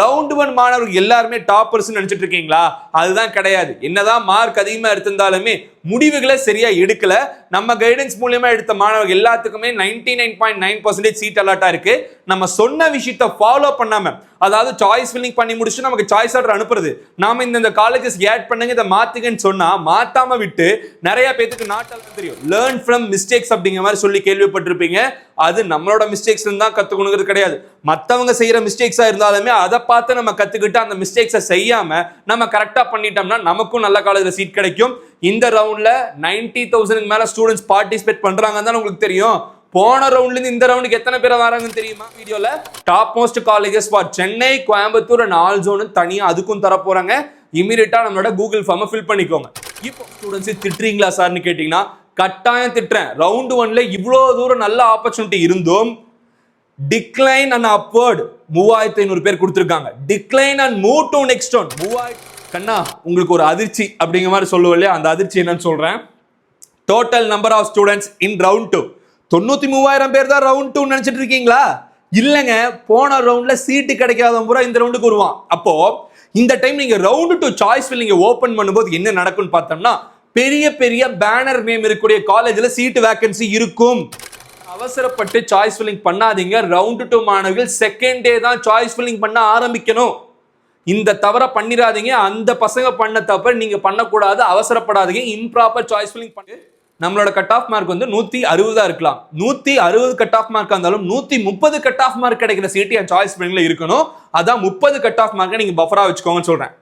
Round 1 மாணவர்கள் எல்லாருமே toppers நினைச்சிட்டு இருக்கீங்களா? அதுதான் கிடையாது. என்னதான் மார்க் அதிகமா எடுத்திருந்தாலுமே முடிவுகளை சரியா எடுக்கல. நம்ம கைடன்ஸ் மூலமா எடுத்த மாணவர்கள் எல்லாத்துக்குமே 99.9% சீட் அலாட்டா இருக்கு. நம்ம சொன்ன விஷயத்தை ஃபாலோ பண்ணாம, அதாவது சாய்ஸ் ஃபில்லிங் பண்ணி முடிச்சுட்டு நமக்கு சாய்ஸ் ஆர்டர் அனுப்புறது, நாம இந்த காலேஜஸ் ஆட் பண்ணுங்க இதை மாத்துங்கன்னு சொன்னா மாத்தாம விட்டு நிறைய பேருக்கு நாட்டால தெரியும் லேர்ன் ஃப்ரம் மிஸ்டேக்ஸ் அப்படிங்கிற மாதிரி சொல்லி கேள்விப்பட்டிருப்பீங்க. அது நம்மளோட மிஸ்டேக்ஸ் தான் கத்துக்கணுங்கிறது கிடையாது. மற்றவங்க செய்யற மிஸ்டேக்ஸா இருந்தாலுமே அதை பார்த்து நம்ம கத்துக்கிட்டு அந்த மிஸ்டேக்ஸை செய்யாம நம்ம கரெக்டா பண்ணிட்டோம்னா நமக்கும் நல்ல காலேஜ்ல சீட் கிடைக்கும். இந்த ரவுண்ட்ல 90,000 மேல ஸ்டூடெண்ட்ஸ் பார்ட்டிசிபேட் பண்றாங்கன்னு தான் உங்களுக்கு தெரியும். போன ரவுண்ட்ல இருந்து இந்த ரவுண்டுக்கு எத்தனை பேர் வராங்கன்னு தெரியுமா? வீடியோல top most colleges for Chennai, Coimbatore and all zone தனியா அதுக்கும் தர போறாங்க. இமீடியட்டா நம்மளோட கூகுள் ஃபார்மை ஃபில் பண்ணிக்கோங்க. இப்போ ஸ்டூடெண்ட்ஸ் திட்டுறீங்களா சார்னு கேட்டீங்கன்னா கட்டாயம் திட்டுறேன். ரவுண்ட் 1ல இவ்வளோ தூரம் நல்ல ஆப்பர்ச்சுனிட்டி இருந்தும் டிக்ளைன் அண்ட் அப்வர்ட் 3500 பேர் கொடுத்துருக்காங்க. Decline and move to next one 3000. கண்ணா உங்களுக்கு ஒரு அதிர்ச்சி அப்படிங்கிற மாதிரி சொல்லுவோம் இல்லையா? அந்த அதிர்ச்சி என்னன்னு சொல்றேன். Total number of students in round 2 93,000 பேர் தான் ரவுண்ட் 2 நினைச்சிட்டு இருக்கீங்களா? இல்லைங்க, போன ரவுண்ட்ல சீட்டு கிடைக்காத பூரா இந்த ரவுண்டுக்கு வருவான். அப்போ இந்த டைம் நீங்க ரவுண்ட் 2 சாய்ஸ் ஃபில்லிங் ஓபன் பண்ணும்போது என்ன நடக்கும்னு பார்த்தோம்னா பெரிய பெரிய பேனர் நேம் இருக்கக்கூடிய காலேஜ்ல சீட் வேகன்சி இருக்கும். அவசரப்பட்டு சாய்ஸ் ஃபில்லிங் பண்ணாதீங்க. ரவுண்ட் 2 மாணவர்கள் செகண்ட் டே தான் சாய்ஸ் ஃபில்லிங் பண்ண ஆரம்பிக்கணும். இந்த தவற பண்ணிடாதீங்க. அந்த பசங்க பண்ண தவிர நீங்க பண்ணக்கூடாது. அவசரப்படாதீங்க. இம்ப்ராப்பர் சாய்ஸ் ஃபில்லிங் பண்ணி நம்மளோட கட் ஆஃப் மார்க் வந்து 160 இருக்கலாம். 160 கட் ஆஃப் மார்க் இருந்தாலும் 130 கட் ஆஃப் மார்க் கிடைக்கிற சீட்டு என் சாய்ஸ் ஃபில்லிங்ல இருக்கணும். அதான் 30 கட் ஆஃப் மார்க்கை நீங்க பஃபரா வச்சுக்கோங்கன்னு சொல்றேன்.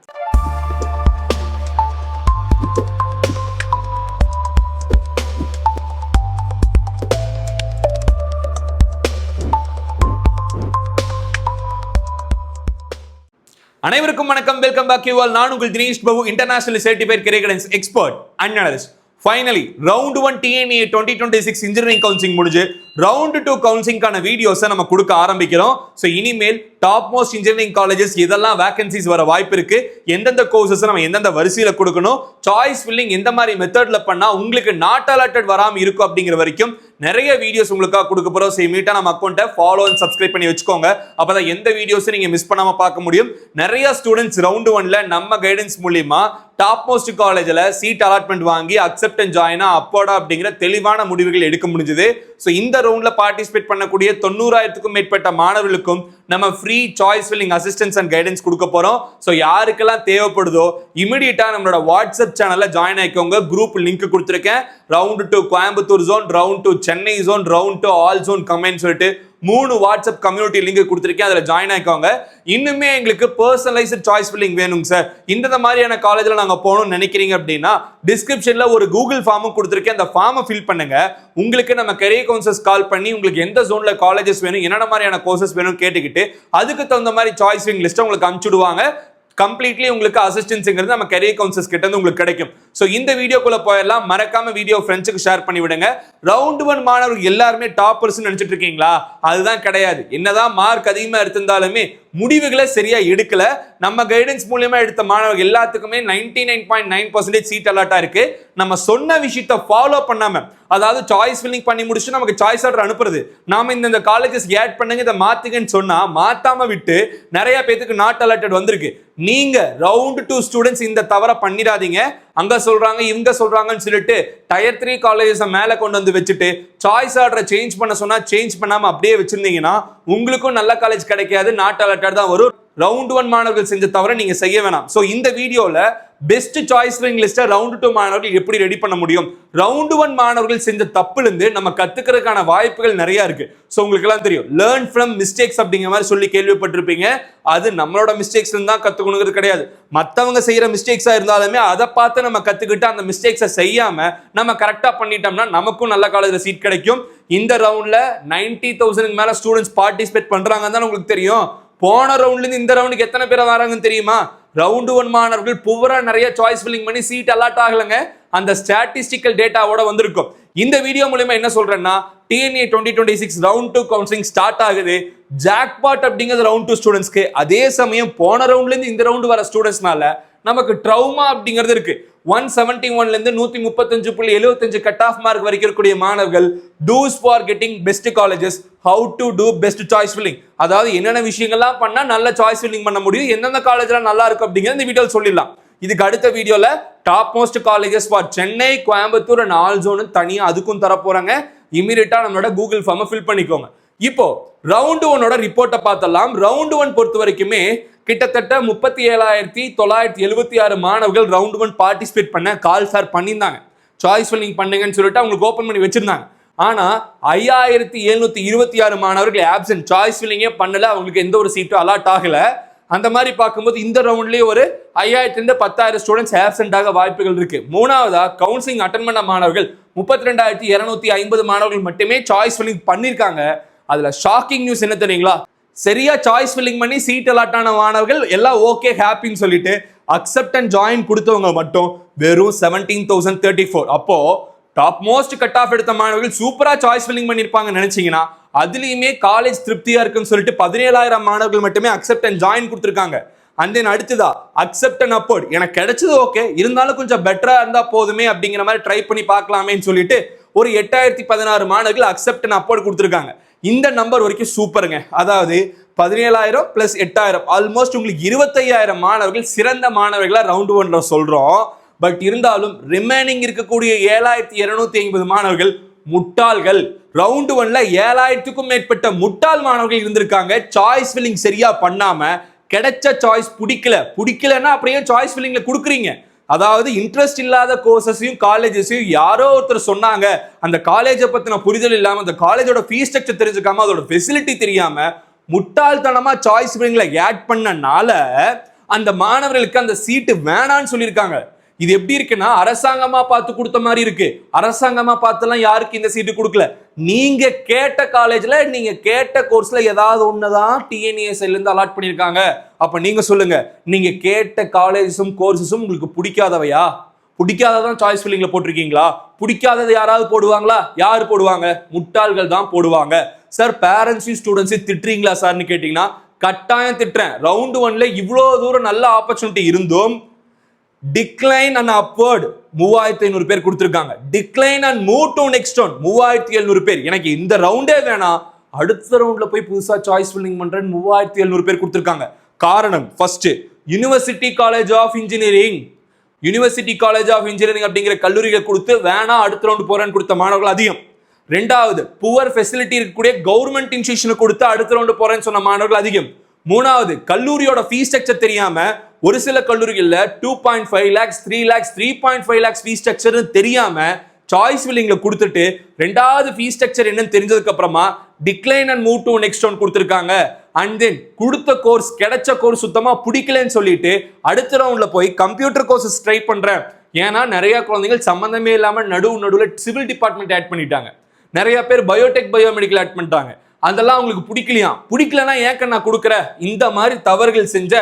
அனைவருக்கும் வணக்கம். Welcome back you all. நான் உங்கள் Dinesh Babu, international certified career guidance expert and analyst. Finally round 1 TNA 2026 engineering counselling முடிஞ்சு ரவுண்ட் 2 கவுன்சிலிங்கான வீடியோஸை நம்ம கொடுக்க ஆரம்பிக்கிறோம். ஸோ இனிமேல் டாப் மோஸ்ட் இன்ஜினியரிங் காலேஜஸ் இதெல்லாம் வேகன்சிஸ் வர வாய்ப்பு இருக்கு. எந்தெந்த கோர்சஸ் நம்ம எந்தெந்த வரிசையில் கொடுக்கணும், சாய்ஸ் ஃபில்லிங் எந்த மாதிரி மெத்தட்ல பண்ணா உங்களுக்கு நாட் அலாட்டட் வராம இருக்கும் அப்படிங்கிற வரைக்கும் நிறைய வீடியோஸ் உங்களுக்காக கொடுக்க போறோம். ஸோ இமீடியட்டா நம்ம அக்கௌண்ட்டை ஃபாலோ அண்ட் சப்ஸ்கிரைப் பண்ணி வச்சுக்கோங்க. அப்பதான் எந்த வீடியோஸும் நீங்க மிஸ் பண்ணாம பார்க்க முடியும். நிறைய ஸ்டூடெண்ட்ஸ் ரவுண்ட் 1ல நம்ம கைடன்ஸ் மூலியமா டாப் மோஸ்ட் காலேஜ்ல சீட் அலாட்மெண்ட் வாங்கி அக்செப்ட் அண்ட் ஜாயினா அப்போடா அப்படிங்கிற தெளிவான முடிவுகள் எடுக்க முடிஞ்சது. ஸோ இந்த ரவுண்ட்ல பார்ட்டிசிபேட் பண்ணக்கூடிய 90,000க்கும் மேற்பட்ட மாணவர்களுக்கும் நம்ம free choice filling assistance and guidance கொடுக்க போறோம். ஸோ யாருக்கெல்லாம் தேவைப்படுதோ இமிடியேட்டா நம்மளோட வாட்ஸ்அப் சேனல்ல ஜாயின் ஆயிக்கோங்க. குரூப் லிங்க் கொடுத்துருக்கேன். Round 2 Coimbatore zone, round 2 Chennai zone, round 2 all zone comment சொல்லிட்டு 3 வாட்ஸ்அப் கம்யூனிட்டி லிங்க் கொடுத்துருக்கேன். அதில் ஜாயின் ஆயிக்கோங்க. இன்னுமே எங்களுக்கு பர்சனலைஸ்ட் சாய்ஸ் ஃபில்லிங் வேணும் சார், இந்த மாதிரியான காலேஜில் நாங்கள் போகணும்னு நினைக்கிறீங்க அப்படின்னா டிஸ்கிரிப்ஷன்ல ஒரு கூகுள் ஃபார்மும் கொடுத்துருக்கேன். அந்த ஃபார்மை ஃபில் பண்ணுங்க. உங்களுக்கு நம்ம கரியர் கவுன்சிலர்ஸ் கால் பண்ணி உங்களுக்கு எந்த ஜோன்ல காலேஜஸ் வேணும், என்னென்ன மாதிரியான கோர்சஸ் வேணும் கேட்டுக்கிட்டு அதுக்கு தகுந்த மாதிரி சாய்ஸ் ஃபில்லிங் லிஸ்ட்டை உங்களுக்கு அனுப்பிச்சுடுவாங்க. கம்ப்ளீட்லி உங்களுக்கு அசிஸ்டன்ஸ்ங்கிறது நம்ம கரியர் கவுன்சிலர்ஸ் கிட்ட இருந்து உங்களுக்கு கிடைக்கும். சோ இந்த வீடியோக்குள்ள போயிடலாம். மறக்காம வீடியோ ஃப்ரெண்ட்ஸுக்கு ஷேர் பண்ணி விடுங்க. ரவுண்ட் 1 மாணவர்கள் எல்லாருமே டாப்பர்ஸ் நினைச்சிட்டு இருக்கீங்களா? அதுதான் கிடையாது. என்னதான் மார்க் அதிகமா எடுத்திருந்தாலுமே முடிவுகளை சரியா எடுக்கல. நம்ம கைடன்ஸ் மூலமா எடுத்த மாணவர்கள் எல்லாத்துக்குமே 99.9% சீட் அலாட்டா இருக்கு. நம்ம சொன்ன விஷயத்தை ஃபாலோ பண்ணாம, அதாவது சாய்ஸ் ஃபில்லிங் பண்ணி முடிச்சுட்டு நமக்கு சாய்ஸ் ஆர்டர் அனுப்புறது, நாம இந்த காலேஜஸ் ஆட் பண்ணுங்க இதை மாத்துங்கன்னு சொன்னா மாத்தாம விட்டு நிறைய பேருக்கு நாட் அலாட்டட் வந்திருக்கு. நீங்க ரவுண்ட் 2 ஸ்டூடெண்ட்ஸ் இந்த தவற பண்ணிடாதீங்க. அங்க சொல்றாங்க இவங்க சொல்றாங்கன்னு சொல்லிட்டு டயர் 3 காலேஜஸ் மேல கொண்டு வந்து வச்சுட்டு சாய்ஸ் ஆர்டரை சேஞ்ச் பண்ண சொன்னா சேஞ்ச் பண்ணாம அப்படியே வச்சிருந்தீங்கன்னா உங்களுக்கும் நல்ல காலேஜ் கிடைக்காது, நாட் அலாட்டட் தான் வரும். ரவுண்ட் 1 மாணவர்கள் செஞ்ச தவிர நீங்க செய்ய வேணாம். சோ இந்த வீடியோல பெஸ்ட் சாய்ஸ் ஃபில்லிங் லிஸ்ட்டை ரவுண்ட் 2 மாணவர்கள் எப்படி ரெடி பண்ண முடியும், ரவுண்ட் 1 மாணவர்கள் செஞ்ச தப்புல இருந்து நம்ம கத்துக்கிறதுக்கான வாய்ப்புகள் நிறைய இருக்கு. சோ உங்களுக்கு எல்லாம் தெரியும் லேர்ன் ஃப்ரம் மிஸ்டேக்ஸ் அப்படிங்கிற மாதிரி சொல்லி கேள்விப்பட்டிருப்பீங்க. அது நம்மளோட மிஸ்டேக்ஸ் தான் கத்துக்கணுங்கிறது கிடையாது. மற்றவங்க செய்யற மிஸ்டேக்ஸா இருந்தாலுமே அதை பார்த்து நம்ம கத்துக்கிட்டு அந்த மிஸ்டேக்ஸை செய்யாம நம்ம கரெக்டா பண்ணிட்டோம்னா நமக்கும் நல்ல காலேஜ்ல சீட் கிடைக்கும். இந்த ரவுண்ட்ல 90,000 மேல ஸ்டூடெண்ட்ஸ் பார்ட்டிசிபேட் பண்றாங்கன்னு தான் உங்களுக்கு தெரியும். போன ரவுண்ட்ல இருந்து இந்த ரவுண்டுக்கு எத்தனை பேர் வராங்கன்னு தெரியுமா? ரவுண்ட் 1 மாணவர்கள் புவரா நிறைய சாய்ஸ் ஃபில்லிங் பண்ணி சீட் அலாட் ஆகலங்க. அந்த ஸ்டாட்டிஸ்டிக்கல் டேட்டாவோட வந்திருக்கும். இந்த வீடியோ மூலமா என்ன சொல்றேன்னா TNA 2026 ரவுண்ட் 2 கவுன்சிலிங் ஸ்டார்ட் ஆகுது. ஜாக்பாட் அப்படிங்கிறது ரவுண்ட் 2 ஸ்டூடெண்ட்ஸ்க்கு. அதே சமயம் போன ரவுண்ட்ல இருந்து இந்த ரவுண்ட் வர ஸ்டூடெண்ட்ஸ்னால நமக்கு ட்ரௌமா அப்படிங்கிறது இருக்கு. 171ல இருந்து 135.75 கட் ஆஃப் மார்க் வரைக்கும் இருக்கக்கூடிய மாணவர்கள் dos for getting best colleges, how to do best choice filling, அதாவது என்னென்ன விஷயங்கள்லாம் பண்ணா நல்ல சாய்ஸ் ஃபில்லிங் பண்ண முடியும், எந்தெந்த காலேஜ்லாம் நல்லா இருக்கும் அப்படிங்கிறது இந்த வீடியோவில் சொல்லிடலாம். இதுக்கு அடுத்த வீடியோல top most colleges for Chennai, Coimbatore and all zone தனியா அதுக்கும் தர போறாங்க. இமீடியட்டா நம்மளோட கூகுள் ஃபார்மை ஃபில் பண்ணிக்கோங்க. இப்போ ரவுண்ட் 1 ரிப்போர்ட்டை பார்த்தலாம். ரவுண்ட் 1 பொறுத்த வரைக்குமே கிட்டத்தட்ட 37,976 மாணவர்கள் ரவுண்ட் 1 பார்ட்டிசிபேட் பண்ண கால் ஃபார் பண்ணியிருந்தாங்க. சாய்ஸ் ஃபில்லிங் பண்ணுங்கன்னு சொல்லிட்டு அவங்களுக்கு ஓப்பன் பண்ணி வச்சிருந்தாங்க. ஆனா 5,726 மாணவர்கள் ஆப்சென்ட், சாய்ஸ் ஃபில்லிங்கே பண்ணல, அவங்களுக்கு எந்த ஒரு சீட்டும் அலாட் ஆகல. அந்த மாதிரி பார்க்கும்போது இந்த ரவுண்ட்லயே ஒரு 5,000 10,000 ஸ்டூடெண்ட்ஸ் ஆப்சென்ட் ஆக வாய்ப்புகள் இருக்கு. மூணாவதா கவுன்சிலிங் அட்டன் பண்ண மாணவர்கள் 32,250 மாணவர்கள் மட்டுமே சாய்ஸ் ஃபில்லிங் பண்ணிருக்காங்க. அதுல ஷாக்கிங் நியூஸ் என்ன தெரியுங்களா? சரியா சாய்ஸ் ஃபில்லிங் பண்ணி சீட் அலாட் ஆன மாணவர்கள் எல்லாம் ஓகே ஹாப்பின்னு சொல்லிட்டு அக்செப்ட் அண்ட் ஜாயின் கொடுத்தவங்க மட்டும் வெறும் 17,034. அப்போ டாப் மோஸ்ட் கட் ஆஃப் எடுத்த மாணவர்கள் சூப்பரா சாய்ஸ் ஃபில்லிங் பண்ணிருப்பாங்க நினைச்சீங்கன்னா அதுலயுமே காலேஜ் திருப்தியா இருக்குன்னு சொல்லிட்டு 17,000 மாணவர்கள் மட்டுமே அக்செப்ட் அண்ட் ஜாயின் கொடுத்துருக்காங்க. அண்ட் தென் அடுத்ததா அக்செப்ட் அண்ட் அப்போர்ட், எனக்கு கிடைச்சது ஓகே, இருந்தாலும் கொஞ்சம் பெட்டரா இருந்தா போதுமே அப்படிங்கிற மாதிரி ட்ரை பண்ணி பார்க்கலாமேன்னு சொல்லிட்டு ஒரு 8,016 மாணவர்கள் அக்செப்ட் அண்ட் அப்போர்ட் கொடுத்துருக்காங்க. இந்த நம்பர் வரைக்கும் சூப்பருங்க. அதாவது 17,000 பிளஸ் 8,000 ஆல்மோஸ்ட் உங்களுக்கு 25,000 மாணவர்கள் சிறந்த மாணவர்களா ரவுண்ட் 1 சொல்றோம். பட் இருந்தாலும் ரிமைனிங் இருக்கக்கூடிய 7,250 மாணவர்கள் முட்டாள்கள். ரவுண்ட் 1ல 7,000க்கும் மேற்பட்ட முட்டாள் மாணவர்கள் இருந்திருக்காங்க. சாய்ஸ் ஃபில்லிங் சரியா பண்ணாம கிடைச்ச சாய்ஸ் பிடிக்கலன்னா அப்படியே சாய்ஸ் ஃபில்லிங்ல கொடுக்குறீங்க. அதாவது இன்ட்ரெஸ்ட் இல்லாத கோர்சஸையும் காலேஜஸையும் யாரோ ஒருத்தர் சொன்னாங்க, அந்த காலேஜை பத்தின புரிதல் இல்லாம, அந்த காலேஜோட ஃபீஸ் ஸ்ட்ரக்சர் தெரிஞ்சுக்காம, அதோட ஃபெசிலிட்டி தெரியாம முட்டாள்தனமா சாய்ஸ் ஃபில்லிங்ல ஆட் பண்ணனால அந்த மாணவர்களுக்கு அந்த சீட்டு வேணான்னு சொல்லியிருக்காங்க. இது எப்படி இருக்குன்னா அரசாங்கமா பார்த்து கொடுத்த மாதிரி இருக்கு. அரசாங்கமா பார்த்துலாம் யாருக்கு இந்த சீட்டு கொடுக்கல. நீங்க கேட்ட காலேஜ்ல நீங்க கேட்ட கோர்ஸ்ல ஏதாவது ஒண்ணுதான் டிஎன்ஏஎஸ்ல இருந்து அலாட் பண்ணிருக்காங்க. அப்ப நீங்க சொல்லுங்க, நீங்க கேட்ட காலேஜஸும் கோர்சஸும் உங்களுக்கு பிடிக்காதவையா? பிடிக்காததான் சாய்ஸ் ஃபில்லிங்ல போட்டிருக்கீங்களா? பிடிக்காதது யாராவது போடுவாங்களா? யாரு போடுவாங்க? முட்டாள்கள் தான் போடுவாங்க. சார் பேரண்ட்ஸையும் ஸ்டூடெண்ட்ஸையும் திட்டுறீங்களா சார்னு கேட்டீங்கன்னா கட்டாயம் திட்டுறேன். ரவுண்ட் 1ல இவ்வளவு தூரம் நல்ல ஆப்பர்ச்சுனிட்டி இருந்தும் டிக்ளைன் அண்ட் அப்வர்ட் 3,500 பேர் கொடுத்திருக்காங்க. Decline and move to next round 3,700 பேர். எனக்கு இந்த ரவுண்டே வேணாம், அடுத்த ரவுண்ட்ல போய் புதுசா சாய்ஸ் ஃபில்லிங் பண்றேன்னு 3,700 பேர் கொடுத்திருக்காங்க. காரணம் first university college of engineering அப்படிங்கிற கல்லூரிகளை கொடுத்து வேணா அடுத்த ரவுண்ட் போறேன்னு கொடுத்த மாணவர்கள் அதிகம். ரெண்டாவது புவர் ஃபெசிலிட்டி இருக்கக்கூடிய கவர்மெண்ட் இன்ஸ்டிடியூஷன் கொடுத்து அடுத்த ரவுண்ட் போறேன்னு சொன்ன மாணவர்கள் அதிகம். மூணாவது கல்லூரியோட ஃபீஸ் ஸ்ட்ரக்சர் தெரியாம ஒரு சில கல்லூரிகள்ல 2.5 lakhs 3 lakhs 3.5 lakhs fees structure தெரியாம சாய்ஸ் ஃபில்லிங்ல கொடுத்துட்டு ரெண்டாவது ஃபீஸ் ஸ்ட்ரக்சர் என்னன்னு தெரிஞ்சதுக்கு அப்புறமா decline and move to next round கொடுத்திருக்காங்க. அண்ட் தென் கொடுத்த கோர்ஸ் கிடைச்ச கோர்ஸ் சுத்தமா பிடிக்கலன்னு சொல்லிட்டு அடுத்த ரவுண்ட்ல போய் கம்ப்யூட்டர் கோர்சஸ் ட்ரை பண்றேன். ஏன்னா நிறைய குழந்தைகள் சம்பந்தமே இல்லாம நடுவுல சிவில் டிபார்ட்மெண்ட் ஆட் பண்ணிட்டாங்க. நிறைய பேர் பயோடெக் பயோமெடிக்கல் ஆட் பண்ணிட்டாங்க. அதெல்லாம் உங்களுக்கு பிடிக்கலன்னா ஏன் நான் கொடுக்குறேன்? இந்த மாதிரி தவறுகள் செஞ்ச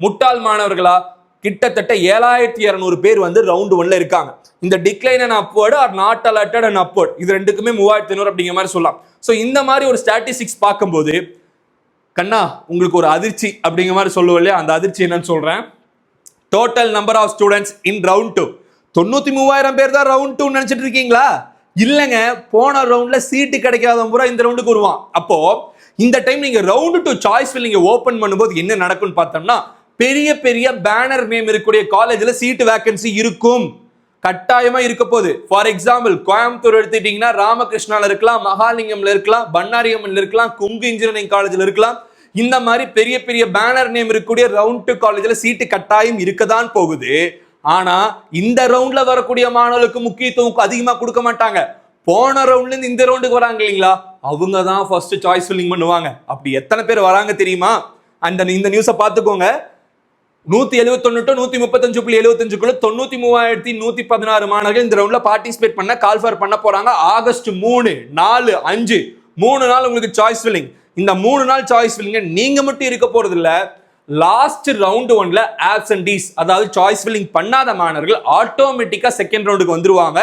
முட்டாள் மாணவர்களா கிட்டத்தட்ட 7,200 பேர் வந்து ரவுண்ட் 1ல இருக்காங்க. இந்த decline and upward or not allotted and upward இது ரெண்டுக்குமே 3,500 அப்படிங்கிற மாதிரி சொல்லலாம். ஸோ இந்த மாதிரி ஒரு ஸ்டாட்டிஸ்டிக்ஸ் பார்க்கும்போது கண்ணா உங்களுக்கு ஒரு அதிர்ச்சி அப்படிங்கிற மாதிரி சொல்லுவோம் இல்லையா, அந்த அதிர்ச்சி என்னன்னு சொல்றேன். Total number of students in round 2 93,000 பேர் தான் ரவுண்ட் 2 நினைச்சிட்டு இருக்கீங்களா? இல்லைங்க, போன ரவுண்ட்ல சீட்டு கிடைக்காதவங்க பூரா இந்த ரவுண்டுக்கு வருவான். அப்போ இந்த டைம் நீங்க ரவுண்ட் 2 சாய்ஸ் ஃபில்லிங் ஓபன் பண்ணும்போது என்ன நடக்கும்னு பார்த்தோம்னா பெரிய பெரிய பேனர் நேம் இருக்கக்கூடிய காலேஜ்ல சீட் வேகன்சி இருக்கும், கட்டாயமா இருக்க போகுது. ஃபார் எக்ஸாம்பிள் கோயம்புத்தூர் எடுத்துட்டீங்கன்னா ராமகிருஷ்ணால இருக்கலாம், மகாலிங்கம்ல இருக்கலாம், பன்னாரியம்மன்ல இருக்கலாம், குங்கு இன்ஜினியரிங் காலேஜ்ல இருக்கலாம். இந்த மாதிரி பெரிய பெரிய பேனர் நேம் இருக்கக்கூடிய ரவுண்ட் 2 காலேஜ்ல சீட்டு கட்டாயம் இருக்கதான் போகுது. ஆனா இந்த ரவுண்ட்ல வரக்கூடிய மாணவர்களுக்கு முக்கியத்துவம் அதிகமா கொடுக்க மாட்டாங்க. போன ரவுண்ட்ல இருந்து இந்த ரவுண்டுக்கு வராங்க இல்லைங்களா, அவங்க தான் ஃபர்ஸ்ட் சாய்ஸ் ஃபில்லிங் பண்ணுவாங்க. அப்படி எத்தனை பேர் வராங்க தெரியுமா? இந்த நியூஸை பார்த்துக்கோங்க. 171 to 135.75 93,116 மாணவர்கள் இந்த ரவுண்ட்ல பார்ட்டிசிபேட் பண்ண கால் ஃபார் பண்ண போறாங்க. ஆகஸ்ட் 3, 4, 5 3 நாள் உங்களுக்கு சாய்ஸ் ஃபில்லிங். இந்த 3 நாள் சாய்ஸ் ஃபில்லிங் நீங்க மட்டும் இருக்க போறது இல்ல, லாஸ்ட் ரவுண்ட் 1ல ஆப்சென்டீஸ் அதாவது சாய்ஸ் ஃபில்லிங் பண்ணாத மாணவர்கள் ஆட்டோமேட்டிக்கா செகண்ட் ரவுண்டுக்கு வந்துருவாங்க.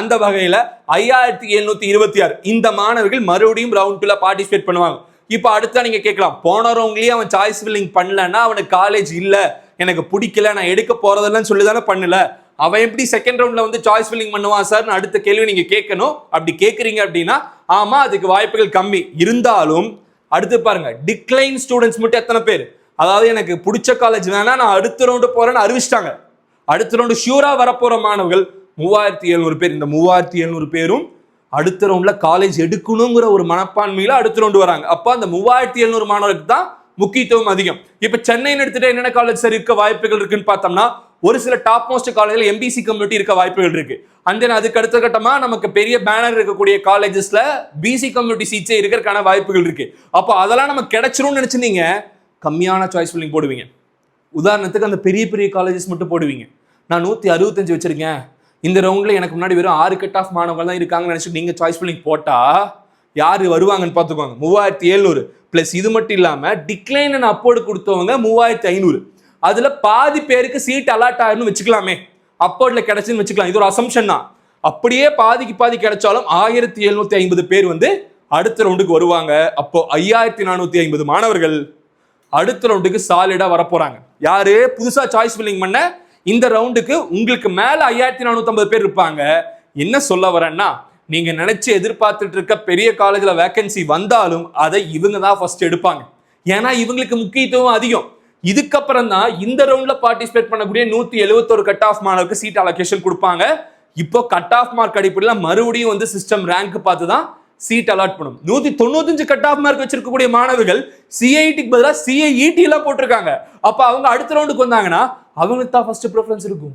அந்த வகையில 5,726 இந்த மாணவர்கள் மறுபடியும் ரவுண்ட் 2ல பார்ட்டிசிபேட் பண்ணுவாங்க. இப்போ அடுத்த நீங்க கேட்கலாம், போன ரவுண்ட்லயே அவன் சாய்ஸ் ஃபில்லிங் பண்ணலன்னா அவனுக்கு காலேஜ் இல்ல, எனக்கு பிடிக்கல, நான் எடுக்க போறதில்லன்னு சொல்லி தானே பண்ணல. அவன் எப்படி செகண்ட் ரவுண்ட்ல வந்து சாய்ஸ் ஃபில்லிங் பண்ணுவான் சார் அடுத்த கேள்வி நீங்க கேட்கணும். அப்படி கேட்கறீங்க அப்படின்னா ஆமா அதுக்கு வாய்ப்புகள் கம்மி. இருந்தாலும் அடுத்து பாருங்க டிக்ளைன் ஸ்டூடெண்ட்ஸ் மட்டும் எத்தனை பேர், அதாவது எனக்கு பிடிச்ச காலேஜ் வேணா நான் அடுத்த ரவுண்டு போறேன்னு அறிவிச்சிட்டாங்க. அடுத்த ரவுண்டு ஷூரா வரப்போற மாணவர்கள் 3700 பேர். இந்த 3700 பேரும் அடுத்த ரவுண்ட்ல காலேஜ் எடுக்கணுங்கிற ஒரு மனப்பான்மையில அடுத்த ரவுண்டு வராங்க. அப்ப அந்த 3700 மாணவர்களுக்கு தான் முக்கியத்துவம் அதிகம். இப்ப சென்னைன்னு எடுத்துட்டு என்னென்ன காலேஜ் சார் இருக்க வாய்ப்புகள் இருக்குன்னு பார்த்தோம்னா ஒரு சில டாப் மோஸ்ட் காலேஜ்ல எம்பிசி கம்யூனிட்டி இருக்க வாய்ப்புகள் இருக்கு. அண்ட் தென் அதுக்கு அடுத்த கட்டமா நமக்கு பெரிய பேனர் இருக்கக்கூடிய காலேஜஸ்ல பிசி கம்யூனிட்டி சீட்ஸே இருக்கிறதுக்கான வாய்ப்புகள் இருக்கு. அப்போ அதெல்லாம் நம்ம கிடைச்சிரும்னு நினைச்சுனீங்க கம்மியான சாய்ஸ் ஃபில்லிங் போடுவீங்க. உதாரணத்துக்கு அந்த பெரிய பெரிய காலேஜஸ் மட்டும் போடுவீங்க. நான் 165 வச்சிருக்கேன், இந்த ரவுண்ட்ல எனக்கு முன்னாடி வெறும் 6 கட் ஆஃப் மாணவர்கள் தான் இருக்காங்கன்னு நினைச்சு நீங்க சாய்ஸ் ஃபில்லிங் போட்டா யாரு வருவாங்கன்னு பார்த்துக்கோங்க. 3700 பிளஸ் இது மட்டும் இல்லாம டிக்ளைன் அண்ட் அப்போர்டு கொடுத்தவங்க 3500. அதுல பாதி பேருக்கு சீட் அலாட் ஆயிருன்னு வச்சுக்கலாமே, அப்போர்ட்ல கிடைச்சுன்னு வச்சுக்கலாம். இது ஒரு அசம்ஷன் தான். அப்படியே பாதிக்கு பாதி கிடைச்சாலும் 1750 பேர் வந்து அடுத்த ரவுண்டுக்கு வருவாங்க. அப்போ 5450 மாணவர்கள் அடுத்த ரவுண்டுக்கு சாலிடா வரப்போறாங்க. யாரு புதுசா சாய்ஸ் ஃபில்லிங் பண்ண இந்த ரவுண்டுக்கு உங்களுக்கு மேல 5450 பேர் இருப்பாங்க. என்ன சொல்ல வரேன்னா நீங்க நினைச்சு எதிர்பார்த்துட்டு இருக்க பெரிய காலேஜ்ல வேகன்சி வந்தாலும் அதை இவங்க தான் ஃபர்ஸ்ட் எடுப்பாங்க. ஏன்னா இவங்களுக்கு முக்கியத்துவம் அதிகம். இதுக்கப்புறம் தான் இந்த ரவுண்ட்ல பார்ட்டிசிபேட் பண்ணக்கூடிய 171 cut off mark seat allocation கொடுப்பாங்க. இப்போ கட் ஆஃப் மார்க் அடிப்படையில் மறுபடியும் வந்து சிஸ்டம் ரேங்க் பார்த்து தான் சீட் அலாட் பண்ணும். 195 கட் ஆஃப் மார்க் வச்சிருக்கக்கூடிய மாணவர்கள் சிஐடிக்கு பதிலாக சிஐஇடி எல்லாம் போட்டிருக்காங்க. அப்ப அவங்க அடுத்த ரவுண்டுக்கு வந்தாங்கன்னா அவங்களுக்கு தான் ஃபர்ஸ்ட் ப்ரிஃபரன்ஸ் இருக்கும்.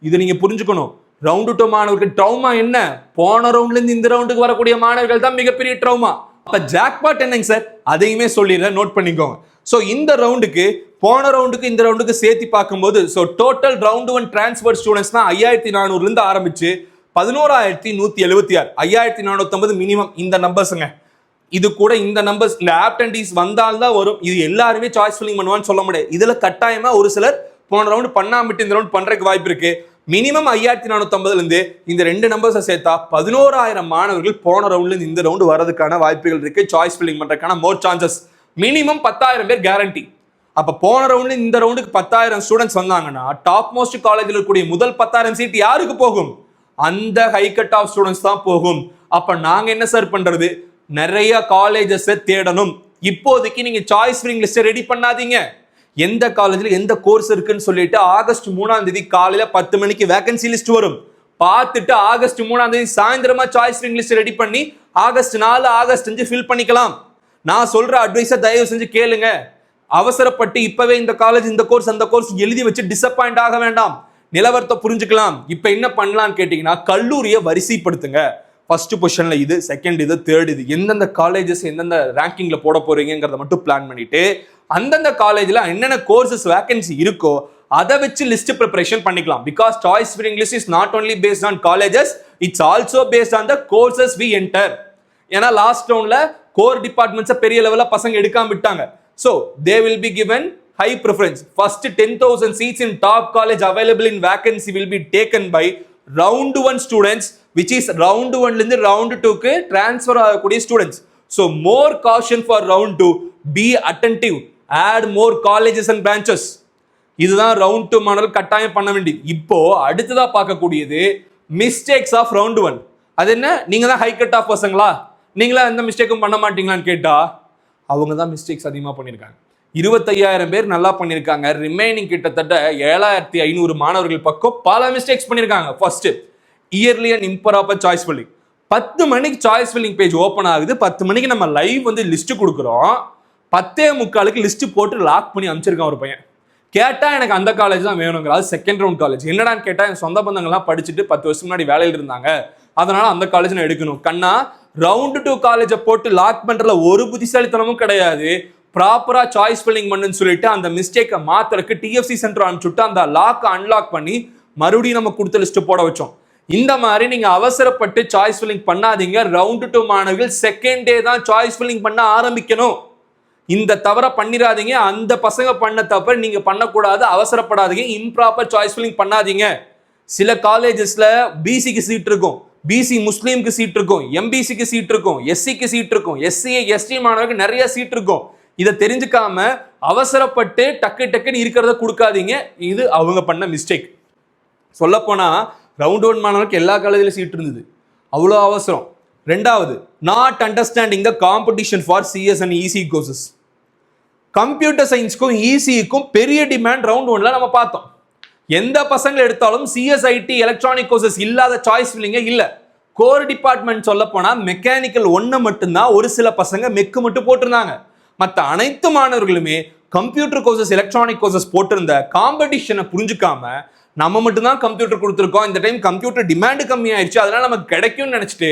இதை நீங்க புரிஞ்சுக்கணும். ரவுண்டு 2 மாணவர்கள் ட்ரௌமா என்ன, போன ரவுண்ட்ல இருந்து இந்த ரவுண்டுக்கு வரக்கூடிய மாணவர்கள் தான் மிகப்பெரிய ட்ரௌமா. அப்ப ஜாக்பாட் என்னங்க சார், அதையுமே சொல்லிடுறேன், நோட் பண்ணிக்கோங்க. சோ இந்த ரவுண்டுக்கு போன ரவுண்டுக்கு இந்த ரவுண்டுக்கு சேர்த்து பார்க்கும்போது டோட்டல் ரவுண்ட் 1 டிரான்ஸ்ஃபர் ஸ்டூடெண்ட்ஸ் தான் 5400 இருந்து ஆரம்பிச்சு 11176, 5450 மினிமம். இந்த நம்பர்ஸ்ங்க, இது கூட இந்த நம்பர்ஸ் இந்த ஆப்டன்டிஸ் வந்தால்தான் வரும். இது எல்லாருமே சாய்ஸ் ஃபில்லிங் பண்ணுவான்னு சொல்ல முடியாது. இதுல கட்டாயமா ஒரு சிலர் போன ரவுண்ட் பண்ணாமட்டு இந்த ரவுண்ட் பண்றதுக்கு வாய்ப்பு இருக்கு. மினிமம் 5450 இருந்து இந்த ரெண்டு நம்பர்ஸை சேர்த்தா 11000 மாணவர்கள் போன ரவுண்ட்ல இருந்து இந்த ரவுண்ட் வரதுக்கான வாய்ப்புகள் இருக்கு. சாய்ஸ் ஃபில்லிங் பண்றதுக்கான மோர் சான்சஸ். மினிமம் 10000 பேர் கேரண்டி. அப்ப போன ரவுண்ட்ல இந்த ரவுண்டுக்கு 10000 ஸ்டூடெண்ட்ஸ் வந்தாங்கன்னா டாப் மோஸ்ட் காலேஜ்ல இருக்கக்கூடிய முதல் 10000 சீட் யாருக்கு போகும்? அந்த ஹை கட் ஆஃப் ஸ்டூடெண்ட்ஸ் தான் போகும். அப்ப நாங்க என்ன சார் பண்றது? நிறைய காலேஜஸ் தேடணும். இப்போதைக்கு நீங்க சாய்ஸ் ஃபில்லிங் லிஸ்ட் ரெடி பண்ணாதீங்க. எந்த காலேஜ்ல எந்த கோர்ஸ் இருக்குன்னு சொல்லிட்டு ஆகஸ்ட் 3ஆம் தேதி காலையில 10 மணிக்கு வேகன்சி லிஸ்ட் வரும். பார்த்துட்டு ஆகஸ்ட் 3ஆம் தேதி சாயந்தரமா சாய்ஸ் ஃபில்லிங் லிஸ்ட் ரெடி பண்ணி ஆகஸ்ட் 4 ஆகஸ்ட் 5 ஃபில் பண்ணிக்கலாம். நான் சொல்ற அட்வைஸை தயவு செஞ்சு கேளுங்க. அவசரப்பட்டு இப்பவே இந்த காலேஜ் இந்த கோர்ஸ் அந்த கோர்ஸ் எழுதி வச்சு டிசப்பாயிண்ட் ஆக வேண்டாம். நிலவரத்தை புரிஞ்சுக்கலாம். இப்ப என்ன பண்ணலாம்னு கேட்டீங்கன்னா கல்லூரியை வரிசைப்படுத்துங்க. ஃபர்ஸ்ட் பொசிஷன்ல இது, செகண்ட் இது, தேர்ட் இது, எந்தெந்த காலேஜஸ் எந்தெந்த ரேங்கிங்ல போட போறீங்கிறத மட்டும் பிளான் பண்ணிட்டு அந்தந்த காலேஜ்ல என்னென்ன கோர்சஸ் வேகன்சி இருக்கோ அதை வச்சு லிஸ்ட் ப்ரிப்பரேஷன் பண்ணிக்கலாம். Because choice filling list is not only based on colleges, it's also based on the courses we enter. ஏன்னா லாஸ்ட் ரவுண்ட்ல கோர் டிபார்ட்மெண்ட்ஸ் பெரிய லெவல்ல பசங்க எடுக்காம விட்டாங்க. So they will be given high preference. First 10,000 seats in top college available in vacancy will be taken by round 1 students, which is round 1 இருந்து round 2 க்கு transfer ஆகக்கூடிய students. So more caution for round 2. Be attentive. Add more colleges and branches. இதுதான் round 2 model கட்டாயம் பண்ண வேண்டியது. இப்போ அடுத்ததா பார்க்கக்கூடியது mistakes of round 1. அது என்ன? நீங்க தான் ஹை கட் ஆஃப் பசங்களா, நீங்களா எந்த மிஸ்டேக்கும் பண்ண மாட்டீங்களான்னு கேட்டா அவங்க தான் மிஸ்டேக்ஸ் அதிகமாக பண்ணியிருக்காங்க. 25000 பேர் நல்லா பண்ணியிருக்காங்க. ரிமைனிங் கிட்டத்தட்ட 7500 மாணவர்கள் பக்கம் பல மிஸ்டேக்ஸ் பண்ணியிருக்காங்க. First early and improper choice filling. 10 மணிக்கு சாய்ஸ் ஃபில்லிங் பேஜ் ஓப்பன் ஆகுது. 10 மணிக்கு நம்ம லைவ் வந்து லிஸ்ட் கொடுக்குறோம். 10:45 லிஸ்ட் போட்டு லாக் பண்ணி அனுப்பிச்சிருக்கான் ஒரு பையன். கேட்டா எனக்கு அந்த காலேஜ் தான் வேணுங்கிற, அது செகண்ட் ரவுண்ட் காலேஜ். என்னடான்னு கேட்டா என் சொந்த பந்தங்கள்லாம் படிச்சுட்டு 10 வருஷம் முன்னாடி வேலையில் இருந்தாங்க, அதனால அந்த காலேஜ் நான் எடுக்கணும். கண்ணா, ரவுண்ட் 2 காலேஜை போட்டு லாக் பண்றதுல ஒரு புத்திசாலித்தனமும் கிடையாது. ப்ராப்பரா சாய்ஸ் ஃபில்லிங் பண்ணுன்னு சொல்லிட்டு அந்த மிஸ்டேக்கை மாத்திரக்கு டிஎஃப்சி சென்டர் அனுப்பிச்சுட்டு அந்த லாக் அன்லாக் பண்ணி மறுபடியும் நம்ம கொடுத்த லிஸ்ட் போட வச்சோம். இந்த மாதிரி நீங்க அவசரப்பட்டு சாய்ஸ் ஃபில்லிங் பண்ணாதீங்க. ரவுண்ட் 2 மாணவர்கள் செகண்ட் டே தான் சாய்ஸ் ஃபில்லிங் பண்ண ஆரம்பிக்கணும். இந்த தவறை பண்ணிடாதீங்க. அந்த பசங்க பண்ண தவிர நீங்க பண்ணக்கூடாது. அவசரப்படாதீங்க. இம்ப்ராப்பர் சாய்ஸ் ஃபில்லிங் பண்ணாதீங்க. சில காலேஜஸ்ல பிசிக்கு சீட் இருக்கும், பிசி முஸ்லீமுக்கு சீட் இருக்கும், எம்பிசிக்கு சீட் இருக்கும், எஸ்சிக்கு சீட் இருக்கும், எஸ்சி எஸ்டி மாணவருக்கு நிறைய சீட் இருக்கும். இதை தெரிஞ்சுக்காம அவசரப்பட்டு டக்குன்னு இருக்கிறத கொடுக்காதீங்க. இது அவங்க பண்ண மிஸ்டேக். சொல்லப்போனால் ரவுண்ட் 1 மாணவர்களுக்கு எல்லா காலேஜிலும் சீட் இருந்தது, அவ்வளோ அவசரம். ரெண்டாவது, not understanding the competition for CS and EC courses. Computer சயின்ஸ்க்கும் இசிக்கும் பெரிய டிமாண்ட் ரவுண்ட் 1ல நம்ம பார்த்தோம். எந்த பசங்க எடுத்தாலும் சிஎஸ்ஐடி எலக்ட்ரானிக் கோர்சஸ் இல்லாத சாய்ஸ் ஃபில்லிங்கே இல்லை. கோர் டிபார்ட்மெண்ட் சொல்ல போனால் மெக்கானிக்கல் 1 மட்டும்தான் ஒரு சில பசங்க மெக்கு மட்டும் போட்டிருந்தாங்க. மற்ற அனைத்து மாணவர்களுமே கம்ப்யூட்டர் கோர்சஸ் எலக்ட்ரானிக் கோர்சஸ் போட்டிருந்த காம்படிஷனை புரிஞ்சுக்காம நம்ம மட்டும்தான் கம்ப்யூட்டர் கொடுத்துருக்கோம், இந்த டைம் கம்ப்யூட்டர் டிமாண்டு கம்மியாயிடுச்சு, அதனால நமக்கு கிடைக்கும்னு நினச்சிட்டு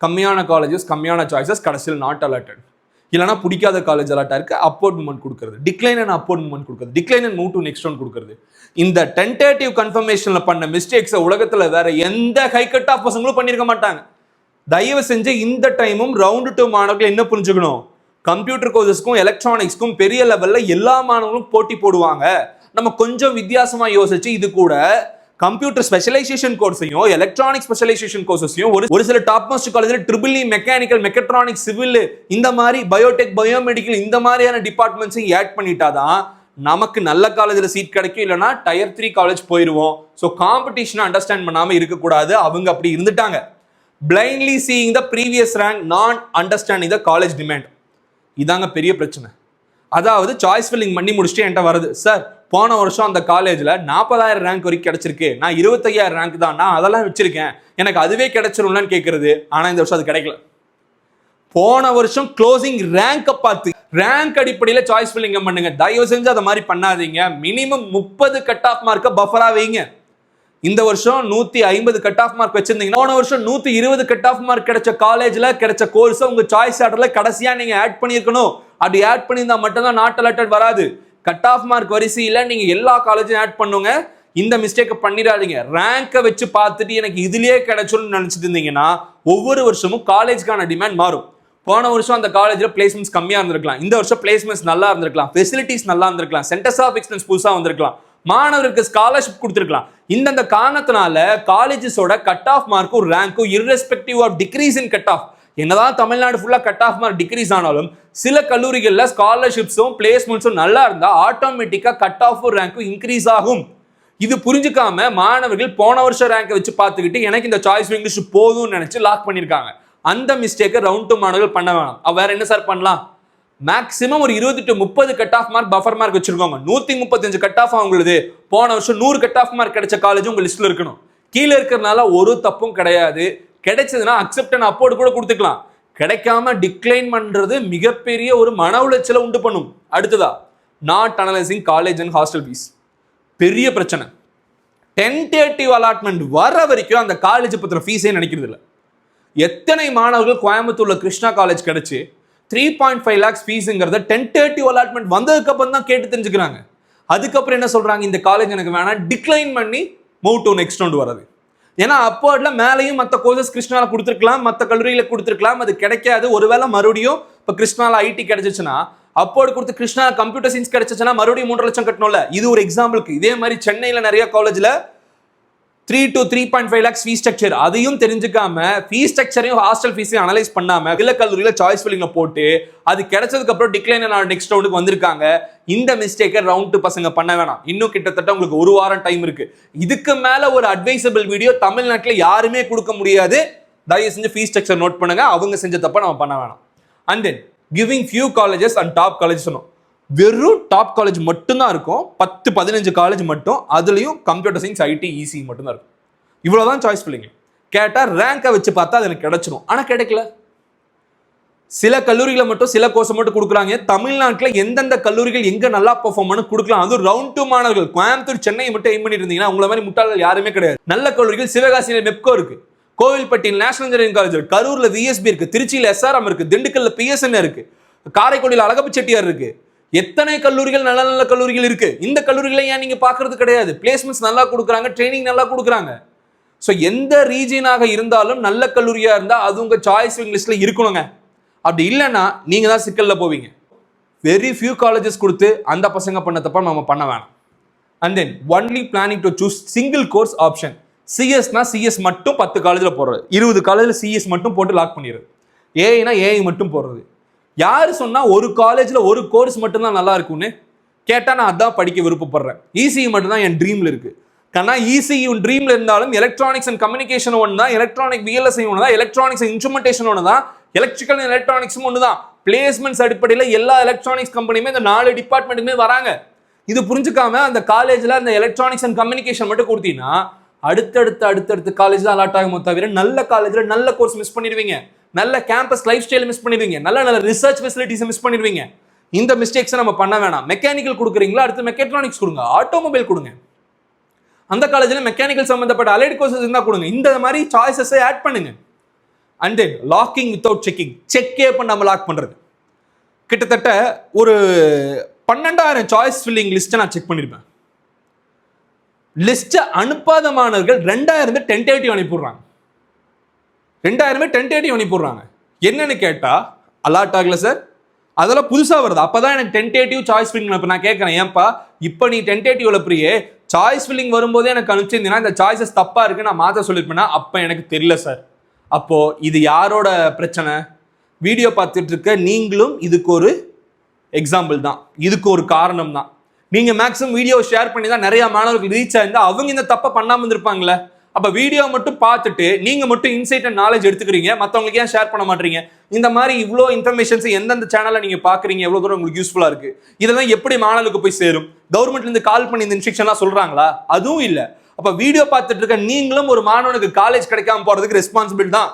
கம்மியான காலேஜஸ் கம்மியான சாய்ஸஸ் கடைசியில் நாட் அலாட்டட். இல்லைனா பிடிக்காத காலேஜ் அலாட்டா இருக்கு, அப்போர்ட் மூவ்மெண்ட் கொடுக்குறது, டிக்ளைன் அண்ட் அப்போர்ட் மூவ்மெண்ட் கொடுக்குறது, decline and move to next one கொடுக்குறது. இந்த டென்டேட்டிவ் கன்ஃபர்மேஷன்ல பண்ண மிஸ்டேக்ஸை உலகத்துல வேற எந்த ஹை கட் ஆஃப் பசங்களும் பண்ணியிருக்க மாட்டாங்க. தயவு செஞ்சு இந்த டைமும் ரவுண்ட் 2 மாணவர்கள் என்ன புரிஞ்சுக்கணும், கம்ப்யூட்டர் கோர்சஸ்க்கும் எலக்ட்ரானிக்ஸ்க்கும் பெரிய லெவல்ல எல்லா மாணவர்களும் போட்டி போடுவாங்க. நம்ம கொஞ்சம் வித்தியாசமா யோசிச்சு இது கூட கம்ப்யூட்டர் ஸ்பெஷலைசேஷன் கோர்ஸையும் எலக்ட்ரானிக் ஸ்பெஷலைசேஷன் கோர்ஸையும் ஒரு சில டாப் மோஸ்ட் காலேஜில் triple E mechanical mechatronic civil இந்த மாதிரி பயோடெக் பயோமெடிக்கல் இந்த மாதிரியான டிபார்ட்மெண்ட்ஸையும் ஆட் பண்ணிட்டாதான் நமக்கு நல்ல காலேஜில் சீட் கிடைக்கும், இல்லைனா டயர் 3 காலேஜ் போயிடுவோம். ஸோ காம்படிஷனை அண்டர்ஸ்டாண்ட் பண்ணாமல் இருக்கக்கூடாது. அவங்க அப்படி இருந்துட்டாங்க. Blindly seeing the previous rank, non understanding the college demand. இதாங்க பெரிய பிரச்சனை. அதாவது சாய்ஸ் ஃபில்லிங் பண்ணி முடிச்சுட்டு என்கிட்ட வருது, சார் போன வருஷம் அந்த காலேஜில் 40,000 ரேங்க் வரைக்கும் கிடைச்சிருக்கு, நான் 25,000 ரேங்க் தான், நான் அதெல்லாம் வச்சிருக்கேன், எனக்கு அதுவே கிடைச்சிரும்லான்னு கேட்கறது. ஆனால் இந்த வருஷம் அது கிடைக்கல. போன வருஷம் க்ளோசிங் ரேங்கை பார்த்து ரேங்க் அடிப்படையில் சாய்ஸ் ஃபில்லிங் பண்ணுங்க. தயவு செஞ்சு அதை மாதிரி பண்ணாதீங்க. மினிமம் 30 கட் ஆஃப் மார்க்கை பஃபரா வைங்க. இந்த வருஷம் 150 கட் ஆஃப் மார்க் வச்சிருந்தீங்கன்னா போன வருஷம் 120 கட் ஆஃப் மார்க் கிடைச்ச காலேஜில் கிடைச்ச கோர்ஸை உங்க சாய்ஸ் ஆர்டரில் கடைசியாக நீங்க ஆட் பண்ணியிருக்கணும். அப்படி ஆட் பண்ணியிருந்தா மட்டும்தான் நாட் அலாட்டட் வராது. கட் ஆஃப் மார்க் வரிசையில் நீங்க எல்லா காலேஜும் ஆட் பண்ணுங்க. இந்த மிஸ்டேக்கை பண்ணிடாதீங்க. ரேங்கை வச்சு பார்த்துட்டு எனக்கு இதுலயே கிடைச்சுன்னு நினைச்சிட்டு இருந்தீங்கன்னா ஒவ்வொரு வருஷமும் காலேஜ்க்கான டிமாண்ட் மாறும். போன வருஷம் அந்த காலேஜில் பிளேஸ்மெண்ட்ஸ் கம்மியாக இருந்திருக்கலாம், இந்த வருஷம் பிளேஸ்மெண்ட்ஸ் நல்லா இருந்திருக்கலாம், ஃபெசிலிட்டிஸ் நல்லா இருந்திருக்கலாம், சென்டர்ஸ் ஆஃப் எக்ஸலன்ஸ் புதுசாக வந்திருக்கலாம், மாணவருக்கு ஸ்காலர்ஷிப் கொடுத்துருக்கலாம். இந்த காரணத்தினால காலேஜஸோட கட் ஆஃப் மார்க்கும் ரேங்க்கும் irrespective of decrease in cut off, என்னதான் தமிழ்நாடு ஃபுல்லாக கட் ஆஃப் மார்க் டிக்ரீஸ் ஆனாலும் சில கல்லூரிகளில் ஸ்காலர்ஷிப்ஸும் பிளேஸ்மெண்ட்ஸும் நல்லா இருந்தால் ஆட்டோமேட்டிக்காக கட் ஆஃபும் ரேங்க்கும் இன்க்ரீஸ் ஆகும். இது புரிஞ்சுக்காம மாணவர்கள் போன வருஷம் ரேங்கை வச்சு பார்த்துக்கிட்டு எனக்கு இந்த சாய்ஸ் இங்கிலீஷ் போதும்னு நினைச்சு லாக் பண்ணியிருக்காங்க. அந்த மிஸ்டேக்கை ரவுண்ட் 2 மாணவர்கள் பண்ண வேணாம். வேற என்ன சார் பண்ணலாம்? மேக்ஸிமம் ஒரு 20 to 30 cut off mark buffer mark வச்சிருக்கோங்க. 135 கட் ஆஃப் அவங்களுக்கு போன வருஷம் 100 கட் ஆஃப் மார்க் கிடைச்ச காலேஜ் உங்க லிஸ்ட்ல இருக்கணும். கீழே இருக்கிறதுனால ஒரு தப்பும் கிடையாது. கிடைச்சதுன்னா அக்செப்ட் அண்ட் அப்போர்ட் கூட கொடுத்துக்கலாம். கிடைக்காம டிக்ளைன் பண்றது மிகப்பெரிய ஒரு மன உளைச்சலை உண்டு பண்ணும். அடுத்ததா, not analysing college and hostel fees. பெரிய பிரச்சனை. டென்டேட்டிவ் அலாட்மெண்ட் வர வரைக்கும் அந்த காலேஜ் பத்திர ஃபீஸே நினைக்கிறது இல்லை. எத்தனை மாணவர்கள் கோயம்புத்தூர்ல கிருஷ்ணா காலேஜ் கிடைச்சு 3.5 lakhs ஃபீஸுங்கிறத டென்டேட்டிவ் அலாட்மெண்ட் வந்ததுக்கு அப்புறம் தான் கேட்டு தெரிஞ்சுக்கிறாங்க. அதுக்கப்புறம் என்ன சொல்றாங்க, இந்த காலேஜ் எனக்கு வேணாம், டிக்ளைன் பண்ணி மூவ் டு நெக்ஸ்ட் ரவுண்ட் வரது. ஏன்னா அப்போட்ல மேலேயும் மற்ற கோர்சஸ் கிருஷ்ணால கொடுத்துருக்கலாம், மற்ற கல்லூரியில கொடுத்துருக்கலாம், அது கிடைக்காது. ஒருவேளை மறுபடியும் இப்போ கிருஷ்ணால ஐடி கிடைச்சிச்சுன்னா அப்போடு கொடுத்து கிருஷ்ணா கம்ப்யூட்டர் சயின்ஸ் கிடைச்சிச்சுன்னா மறுபடியும் 3 லட்சம் கட்டணும்ல. இது ஒரு எக்ஸாம்பிளுக்கு. இதே மாதிரி சென்னையில் நிறைய காலேஜ்ல 3 to 3.5 lakhs ஃபீஸ் ஸ்ட்ரக்சர், அதையும் தெரிஞ்சுக்காம ஃபீஸ் ஸ்ட்ரக்சரையும் ஹாஸ்டல் ஃபீஸையும் அனலைஸ் பண்ணாம சில கல்லூரியில சாய்ஸ் ஃபில்லிங்ல போட்டு அது கிடைச்சதுக்கு அப்புறம் டிக்ளைன் நெக்ஸ்ட் ரவுண்டுக்கு வந்திருக்காங்க. இந்த மிஸ்டேக்கை ரவுண்ட் 2 பசங்க பண்ண வேணாம். இன்னும் கிட்டத்தட்ட உங்களுக்கு 1 வாரம் டைம் இருக்கு. இதுக்கு மேல ஒரு அட்வைசபிள் வீடியோ தமிழ்நாட்டில் யாருமே கொடுக்க முடியாது. தயவு செஞ்சு ஃபீஸ் ஸ்ட்ரக்சர் நோட் பண்ணுங்க. அவங்க செஞ்ச தப்ப நம்ம பண்ண வேணாம். And then giving few colleges and top college சொன்னோம். வெறும் டாப் காலேஜ் மட்டும்தான் இருக்கும். 10-15 காலேஜ் மட்டும். அதுலயும் கம்ப்யூட்டர் சயின்ஸ் ஐடி இசி மட்டும்தான் இருக்கும். இவ்வளவுதான் சாய்ஸ் ஃபில்லிங். கேட்டா ரேங்கை வச்சு பார்த்தா அது எனக்கு கிடைச்சிடும். ஆனா கிடைக்கல. சில கல்லூரிகளை மட்டும் சில கோர்ஸ் மட்டும் கொடுக்குறாங்க. தமிழ்நாட்டில் எந்தெந்த கல்லூரிகள் எங்க நல்லா பெர்ஃபார்ம் பண்ண கொடுக்கலாம். அதுவும் ரவுண்ட் 2 மாணவர்கள் கோயம்புத்தூர் சென்னை மட்டும் எய்ம் பண்ணிட்டு இருந்தீங்கன்னா உங்களை மாதிரி முட்டாள்கள் யாருமே கிடையாது. நல்ல கல்லூரிகள் சிவகாசியில் மெப்கோ இருக்கு, கோவில்பட்டியில் நேஷனல் இன்ஜினியரிங் காலேஜ் இருக்கு, கரூர்ல விஎஸ்பி இருக்கு, திருச்சியில் எஸ்ஆர்எம் இருக்கு, திண்டுக்கல்ல பிஎஸ்என் இருக்கு, காரைக்குடியில் அழகப்ப செட்டியார் இருக்கு. எத்தனை கல்லூரிகள் நல்ல நல்ல கல்லூரிகள் இருக்கு. இந்த கல்லூரிகளை ஏன் நீங்க பாக்குறது கிடையாது? பிளேஸ்மெண்ட்ஸ் நல்லா கொடுக்குறாங்க, ட்ரைனிங் நல்லா கொடுக்குறாங்க. ஸோ எந்த ரீஜனாக இருந்தாலும் நல்ல கல்லூரியா இருந்தா அது உங்க சாய்ஸ் லிஸ்ட்ல இருக்கணுங்க. அப்படி இல்லைன்னா நீங்க தான் சிக்கல்ல போவீங்க. வெரி ஃபியூ காலேஜஸ் கொடுத்து அந்த பசங்க பண்ண தப்ப நம்ம பண்ண வேணாம். And then only planning to choose single course option. சிஎஸ்னா சிஎஸ் மட்டும் 10 காலேஜில் போடுறது, 20 காலேஜில் சிஎஸ் மட்டும் போட்டு லாக் பண்ணிடுறது, ஏஐனா ஏஐ மட்டும் போடுறது. யாரு சொன்னா ஒரு காலேஜ்ல ஒரு கோர்ஸ் மட்டும்தான் நல்லா இருக்கும்னு கேட்டா நான் அதான் படிக்க விருப்பப்படுறேன். இசி மட்டும் தான் என் ட்ரீம்ல இருக்கு. கண்ணா இசிஇ ட்ரீம்ல இருந்தாலும் எலக்ட்ரானிக்ஸ் அண்ட் கம்யூனிகேஷன் ஒன்று தான், எலக்ட்ரானிக் விஎல்எஸ்ஐ ஒன்று தான், எலக்ட்ரானிக்ஸ் அண்ட் இன்ஸ்ட்ருமெண்டேஷன் ஒன்று தான், எலக்ட்ரிக்கல் அண்ட் எலக்ட்ரானிக்ஸும் ஒன்று தான். பிளேஸ்மெண்ட்ஸ் அடிப்படையில் எல்லா எலக்ட்ரானிக்ஸ் கம்பெனியுமே இந்த 4 டிபார்ட்மெண்ட்டுமே வராங்க. இது புரிஞ்சுக்காம அந்த காலேஜ்ல அந்த எலக்ட்ரானிக்ஸ் அண்ட் கம்யூனிகேஷன் மட்டும் கொடுத்தீங்கன்னா அடுத்தடுத்து காலேஜ் தான் அலாட் ஆகுமோ தவிர நல்ல காலேஜ்ல நல்ல கோர்ஸ் மிஸ் பண்ணிடுவீங்க, நல்ல கேம்பஸ் லைஃப் ஸ்டைல் மிஸ் பண்ணிடுவீங்க, நல்ல ரிசர்ச் ஃபெசிலிட்டிஸ் மிஸ் பண்ணிடுவீங்க. இந்த மிஸ்டேக்ஸ் நம்ம பண்ண வேணாம். மெக்கானிக்கல் கொடுக்குறீங்களா, அடுத்து மெக்காட்ரானிக்ஸ் கொடுங்க, ஆட்டோமொபைல் கொடுங்க. அந்த காலேஜ்ல மெக்கானிக்கல் சம்பந்தப்பட்ட அலைட் கோர்சஸ் இருந்தா கொடுங்க. இந்த மாதிரி சாய்ஸஸை ஆட் பண்ணுங்க. And then locking without checking, செக்கே பண்ணாம லாக் பண்றது. கிட்டத்தட்ட ஒரு 12,000 சாய்ஸ் ஃபில்லிங் லிஸ்ட்டை நான் செக் பண்ணிருப்பேன். லிஸ்ட்டை அனுப்பாத மாணவர்கள் 2000 டென்டேட்டிவ் அனுப்பிடுறாங்க. 2000 டென்டேட்டிவ் அனுப்பிடுறாங்க. என்னன்னு கேட்டா அலாட் ஆகல சார், அதெல்லாம் புதுசா வருது. அப்பதான் எனக்கு டென்டேட்டிவ் சாய்ஸ் ஃபில்லிங். இப்போ நான் கேட்கறேன், ஏன்பா இப்போ நீ டென்டேட்டிவ்ல பிரியே சாய்ஸ் ஃபில்லிங் வரும்போதே எனக்கு அனுப்பிச்சிருந்தீங்கன்னா இந்த சாய்ஸஸ் தப்பா இருக்கு நான் மாற்ற சொல்லியிருப்பேன்னா அப்போ எனக்கு தெரியல சார். அப்போ இது யாரோட பிரச்சனை? வீடியோ பார்த்துட்டு இருக்க நீங்களும் இதுக்கு ஒரு எக்ஸாம்பிள் தான், இதுக்கு ஒரு காரணம் தான். நீங்க மேக்ஸிமம் வீடியோ ஷேர் பண்ணி தான் நிறைய மாணவர்கள் ரீச் ஆயிருந்தா அவங்க இந்த தப்பை பண்ணாம இருந்திருப்பாங்களே. அப்ப வீடியோ மட்டும் பார்த்துட்டு நீங்க மட்டும் இன்சைட் அண்ட் நாலேஜ் எடுத்துக்கிறீங்க, மற்றவங்களுக்கு ஏன் ஷேர் பண்ண மாட்டீங்க? இந்த மாதிரி இவ்வளோ இன்ஃபர்மேஷன்ஸ் எந்தெந்த சேனல்ல நீங்க பாக்குறீங்க, எவ்வளவு தூரம் உங்களுக்கு யூஸ்ஃபுல்லா இருக்கு, இதெல்லாம் எப்படி மாணவர்களுக்கு போய் சேரும்? கவர்மெண்ட்ல இருந்து கால் பண்ணி இந்த இன்ஸ்ட்ரக்ஷன்லாம் சொல்றாங்களா? அதுவும் இல்ல. அப்ப வீடியோ பார்த்துட்டு இருக்க நீங்களும் ஒரு மாணவனுக்கு காலேஜ் கிடைக்காம போறதுக்கு ரெஸ்பான்சிபிள் தான்.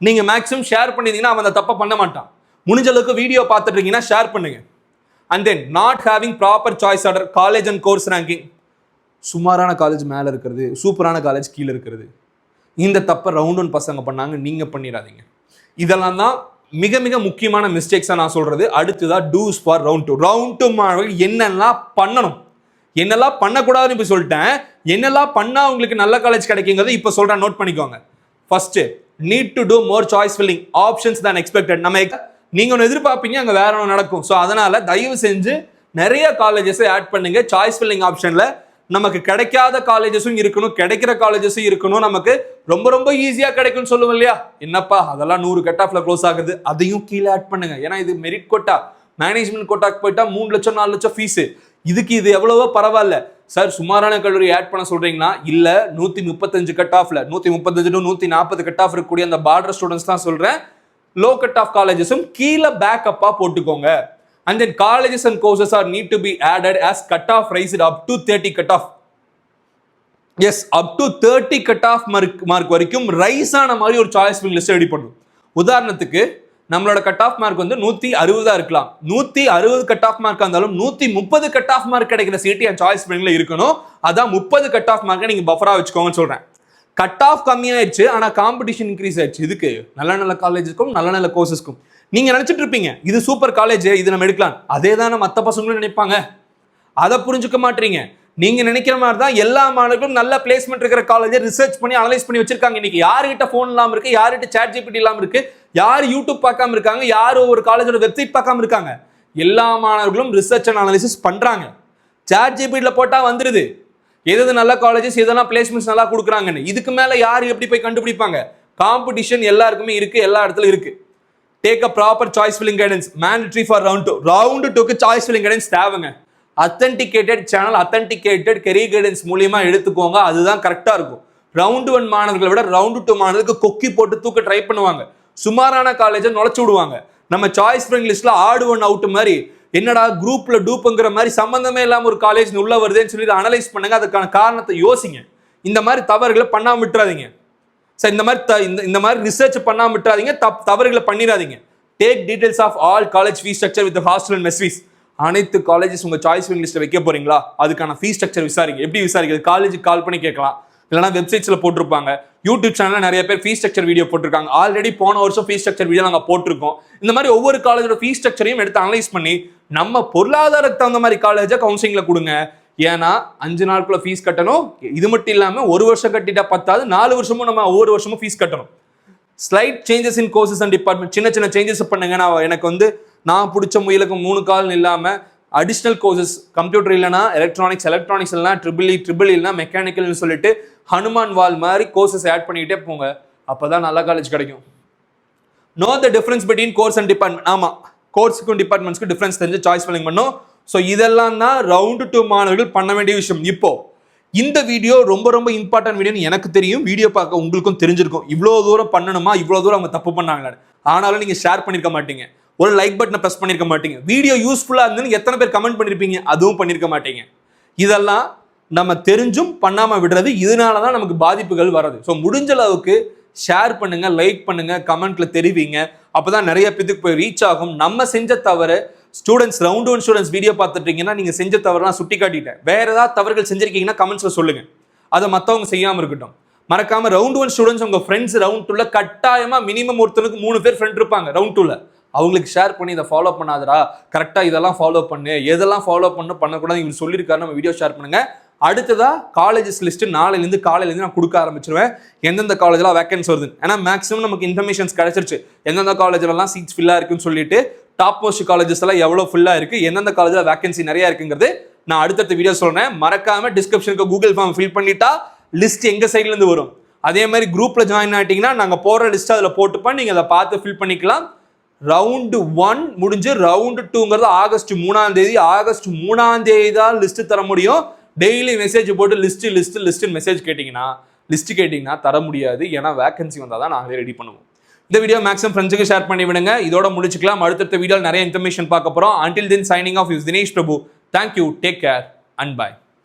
நீங்க மேக்ஸிமம் ஷேர் பண்ணிருந்தீங்கன்னா அவன் அந்த தப்பை பண்ண மாட்டான். முடிஞ்ச அளவுக்கு வீடியோ பார்த்துட்டு இருக்கீங்கன்னா ஷேர் பண்ணுங்க. And then not having proper choice order, college and course ranking. சுமாரான காலேஜ் மேலே இருக்கிறது, சூப்பரான காலேஜ் கீழே இருக்கிறது. இந்த தப்பை ரவுண்ட் 1 பசங்க பண்ணாங்க, நீங்க பண்ணிடாதீங்க. இதெல்லாம் தான் மிக மிக முக்கியமான மிஸ்டேக்ஸா நான் சொல்றது. அடுத்ததா டூஸ் ஃபார் ரவுண்ட் 2. ரவுண்ட் 2 மாணவர்கள் என்னெல்லாம் பண்ணணும், என்னெல்லாம் பண்ணக்கூடாதுன்னு இப்போ சொல்லிட்டேன். என்னெல்லாம் பண்ணா உங்களுக்கு நல்ல காலேஜ் கிடைக்குங்கிறது இப்போ சொல்றேன், நோட் பண்ணிக்கோங்க. First, need to do more choice filling options than expected. நம்ம நீங்க ஒன்று எதிர்பார்ப்பீங்க, அங்கே வேற ஒன்று நடக்கும். ஸோ அதனால தயவு செஞ்சு நிறைய காலேஜஸை ஆட் பண்ணுங்க. சாய்ஸ் ஃபில்லிங் ஆப்ஷன்ல நமக்கு கிடைக்காத காலேஜஸும் இருக்கணும், கிடைக்கிற காலேஜஸும் இருக்கணும். நமக்கு ரொம்ப ரொம்ப ஈஸியாக கிடைக்கும்னு சொல்லுவோம் இல்லையா? என்னப்பா அதெல்லாம் 100 கட் ஆஃப்ல க்ளோஸ் ஆகுது, அதையும் கீழே ஆட் பண்ணுங்க. ஏன்னா இது மெரிட் கோட்டா, மேனேஜ்மெண்ட் கோட்டாக்கு போயிட்டா 3 லட்சம் 4 லட்சம் ஃபீஸ். இதுக்கு இது எவ்வளவோ பரவாயில்ல சார். சுமாரான கல்லூரி ஆட் பண்ண சொல்றீங்கன்னா இல்ல 135 கட் ஆஃப்ல 135 to 140 கட் ஆஃப் இருக்கக்கூடிய அந்த பார்டர் ஸ்டூடெண்ட்ஸ் தான் சொல்றேன். லோ கட் ஆஃப் காலேஜஸும் கீழே பேக்கப்பா போட்டுக்கோங்க. And then colleges and courses are need to be added as cut off raised up to 30 cut off. Yes, up to 30 cut off mark வரைக்கும் rice ஆன மாதிரி ஒரு சாய்ஸ் ஃபில்லிங் லிஸ்ட் ரெடி பண்ணும். உதாரணத்துக்கு நம்மளோட cut off mark வந்து 160 இருக்கலாம். 160 cut off mark இருந்தாலும் 130 கட் ஆஃப் மார்க் கிடைக்கிற சீட்டு என் சாய்ஸ் ஃபில்லிங்ல இருக்கணும். அதான் 30 கட் ஆஃப் மார்க்கை நீங்க பஃபரா வச்சுக்கோங்கன்னு சொல்றேன். கட் ஆஃப் கம்மியாயிடுச்சு, ஆனா காம்படிஷன் இன்க்ரீஸ் ஆயிடுச்சு. இதுக்கு நல்ல காலேஜஸ்க்கும் நல்ல கோர்சஸ்க்கும் நீங்க நினைச்சிட்டு இருப்பீங்க இது சூப்பர் காலேஜ், இது நம்ம எடுக்கலாம். அதே தானே மற்ற பசங்களும் நினைப்பாங்க. அதை புரிஞ்சுக்க மாட்டீங்க. நீங்க நினைக்கிற மாதிரி தான் எல்லா மாணவர்களும் நல்ல பிளேஸ்மெண்ட் இருக்கிற காலேஜை ரிசர்ச் பண்ணி அனலைஸ் பண்ணி வச்சிருக்காங்க. இன்னைக்கு யாருகிட்ட போன் இல்லாம இருக்கு, யார்கிட்ட சாட் ஜிபிடி இல்லாம இருக்கு, யார் யூடியூப் பார்க்காம இருக்காங்க, யார் ஒரு காலேஜோட வெப்சைட் பார்க்காம இருக்காங்க. எல்லா மாணவர்களும் ரிசர்ச் அண்ட் அனாலிசிஸ் பண்றாங்க. சாட் ஜிபிடில போட்டா வந்துருது எது நல்ல காலேஜஸ், எதெல்லாம் பிளேஸ்மெண்ட்ஸ் நல்லா கொடுக்குறாங்கன்னு. இதுக்கு மேல யார் எப்படி போய் கண்டுபிடிப்பாங்க? காம்படிஷன் எல்லாருக்குமே இருக்கு, எல்லா இடத்துல இருக்கு. Take a proper choice filling guidance mandatory for round 2. round 2க்கு choice filling guidance தேவைங்க. authenticated channel, authenticated career guidance மூலமா எடுத்துக்கோங்க. அதுதான் கரெக்டா இருக்கும். round 1 மாணவர்களை விட round 2 மாணவர்களுக்கு கொக்கி போட்டு தூக்க ட்ரை பண்ணுவாங்க. சுமாரான காலேஜை நுழைச்சு விடுவாங்க. நம்ம சாய்ஸ் ஃபில்லிங் லிஸ்ட்ல ஆட் ஒன் அவுட் மாதிரி என்னடா குரூப்ல டூப்புங்கிற மாதிரி சம்பந்தமே இல்லாம ஒரு காலேஜ் உள்ள வருதுன்னு சொல்லி அனலைஸ் பண்ணுங்க. அதுக்கான காரணத்தை யோசிங்க. இந்த மாதிரி தவறுகளை பண்ணாம விட்டுறாதீங்க சார். இந்த மாதிரி ரிசர்ச் பண்ணாம விட்டுறாதீங்க, தவறுகளை பண்ணிடாதீங்க. Take details of all college fees structure with hostel and mess fees. அனைத்து காலேஜஸ் உங்க சாய்ஸ் ஃபில்லிங் லிஸ்ட்ல வைக்க போறீங்களா, அதுக்கான ஃபீஸ் ஸ்ட்ரக்சர் விசாரிங்க. எப்படி விசாரிக்கிறது? காலேஜுக்கு கால் பண்ணி கேட்கலாம், இல்லைனா வெப்சைட்ஸ்ல போட்டிருப்பாங்க. யூடியூப் சேனல்ல நிறைய பேர் ஃபீஸ் ஸ்ட்ரக்சர் வீடியோ போட்டிருக்காங்க. ஆல்ரெடி போன வருஷம் ஃபீஸ் ஸ்ட்ரக்சர் வீடியோ நாங்கள் போட்டிருக்கோம். இந்த மாதிரி ஒவ்வொரு காலேஜோட ஃபீஸ் ஸ்ட்ரக்சரையும் எடுத்து அனலைஸ் பண்ணி நம்ம பொருளாதாரத்துக்கு தகுந்த மாதிரி காலேஜை கவுன்சிலிங்ல கொடுங்க. ஏன்னா 5 நாட்குள்ள ஃபீஸ் கட்டணும். இது மட்டும் இல்லாம 1 வருஷம் கட்டிட்டா பத்தாது, 4 வருஷமும் நம்ம ஒவ்வொரு வருஷமும் ஃபீஸ் கட்டணும். Slide changes in courses and department, சின்ன சேஞ்சஸ் பண்ணுங்க. எனக்கு நான் பிடிச்ச முயலுக்கு 3 கால் இல்லாம அடிஷனல் கோர்சஸ், கம்ப்யூட்டர் இல்லைனா எலக்ட்ரானிக்ஸ் இல்லைனா ட்ரிபிள் இல்லைனா மெக்கானிக்கல்னு சொல்லிட்டு ஹனுமான் வால் மாதிரி கோர்சஸ் ஆட் பண்ணிக்கிட்டே போங்க. அப்பதான் நல்ல காலேஜ் கிடைக்கும். No the difference between course and department. ஆமா, கோர்ஸுக்கும் டிபார்ட்மெண்ட்ஸ்க்கும் டிஃபரன்ஸ் தெரிஞ்சு சாய்ஸ் ஃபில்லிங் பண்ணும். ஸோ இதெல்லாம் தான் ரவுண்ட் 2 மாணவர்கள் பண்ண வேண்டிய விஷயம். இப்போ இந்த வீடியோ ரொம்ப ரொம்ப இம்பார்ட்டன்ட் வீடியோன்னு எனக்கு தெரியும், வீடியோ பார்க்க உங்களுக்கும் தெரிஞ்சிருக்கும். இவ்வளோ தூரம் பண்ணணுமா, இவ்வளோ தூரம் அவங்க தப்பு பண்ணாங்களான்னு. ஆனாலும் நீங்க ஷேர் பண்ணிருக்க மாட்டீங்க, ஒரு லைக் பட்டனை பிரஸ் பண்ணிருக்க மாட்டீங்க, வீடியோ யூஸ்ஃபுல்லா இருந்துன்னு எத்தனை பேர் கமெண்ட் பண்ணிருப்பீங்க, அதுவும் பண்ணிருக்க மாட்டீங்க. இதெல்லாம் நம்ம தெரிஞ்சும் பண்ணாம விடுறது, இதனால தான் நமக்கு பாதிப்புகள் வர்றது. ஸோ முடிஞ்ச அளவுக்கு ஷேர் பண்ணுங்க, லைக் பண்ணுங்க, கமெண்ட்ல தெரிவிங்க. அப்பதான் நிறைய பேருக்கு போய் ரீச் ஆகும். நம்ம செஞ்ச தவிர ஸ்டூடெண்ட்ஸ் ரவுண்ட் 1 ஸ்டூடெண்ட்ஸ் வீடியோ பார்த்துட்டீங்கன்னா நீங்க செஞ்ச தவறுலாம் சுட்டி காட்டிட்டேன். வேற ஏதாவது தவறுகள் செஞ்சிருக்கீங்கன்னா கமெண்ட்ஸ்ல சொல்லுங்க, அதை மற்றவங்க செய்யாம இருக்கட்டும். மறக்காம ரவுண்ட் 1 ஸ்டூடெண்ட்ஸ் உங்க ஃப்ரெண்ட்ஸ் ரவுண்ட் 2ல கட்டாயமா மினிமம் ஒருத்தனுக்கு 3 பேர் ஃப்ரெண்ட் இருப்பாங்க ரவுண்ட் 2ல. அவங்களுக்கு ஷேர் பண்ணி இதை ஃபாலோ பண்ணாதடா, கரெக்டா இதெல்லாம் ஃபாலோ பண்ணு, எதெல்லாம் ஃபாலோ பண்ணக்கூடாது இவங்க சொல்லியிருக்காரு, நம்ம வீடியோ ஷேர் பண்ணுங்க. அடுத்ததா காலேஜஸ் லிஸ்ட் நாளையிலேருந்து காலையிலேருந்து நான் கொடுக்க ஆரம்பிச்சிருவேன், எந்தெந்த காலேஜ்லாம் வேகன்ஸ் வருது. ஏன்னா மேக்ஸிமம் நமக்கு இன்ஃபர்மேஷன்ஸ் கிடைச்சிருச்சு, எந்தெந்த காலேஜ்லாம் சீட்ஸ் ஃபில்லா இருக்குன்னு சொல்லிட்டு, டாப் மோஸ்ட் காலேஜஸ் எல்லாம் எவ்வளவு ஃபுல்லா இருக்கு, எந்தெந்த காலேஜ்ல வேகன்சி நிறைய இருக்குங்கிறது நான் அடுத்தடுத்த வீடியோ சொல்றேன். மறக்காம டிஸ்கிரிப்ஷனுக்கு கூகுள் ஃபார்ம் ஃபில் பண்ணிட்டா லிஸ்ட் எங்க சைட்ல இருந்து வரும். அதே மாதிரி குரூப்ல ஜாயின் ஆயிட்டீங்கன்னா நாங்க போற லிஸ்ட் அதுல போட்டுப்போம், நீங்க அதை பார்த்து ஃபில் பண்ணிக்கலாம். ரவுண்ட் 1 முடிஞ்சு ரவுண்ட் 2ங்கிறது ஆகஸ்ட் 3ஆம் தேதி. ஆகஸ்ட் 3ஆம் தேதி தான் லிஸ்ட் தர முடியும். டெய்லி மெசேஜ் போட்டு லிஸ்ட் மெசேஜ் கேட்டீங்கன்னா தர முடியாது. ஏன்னா வேகன்சி வந்தால் தான் நாங்களே ரெடி பண்ணுவோம். இந்த வீடியோ மேக்ஸிமம் ஃப்ரெண்ட்ஸுக்கு ஷேர் பண்ணி விடுங்க. இதோட முடிச்சுக்கலாம். அடுத்த வீடியோ நிறைய இன்ஃபர்மேஷன் பார்க்க போறோம். Until then, signing off is Dinesh Prabhu. Thank you, take care and bye.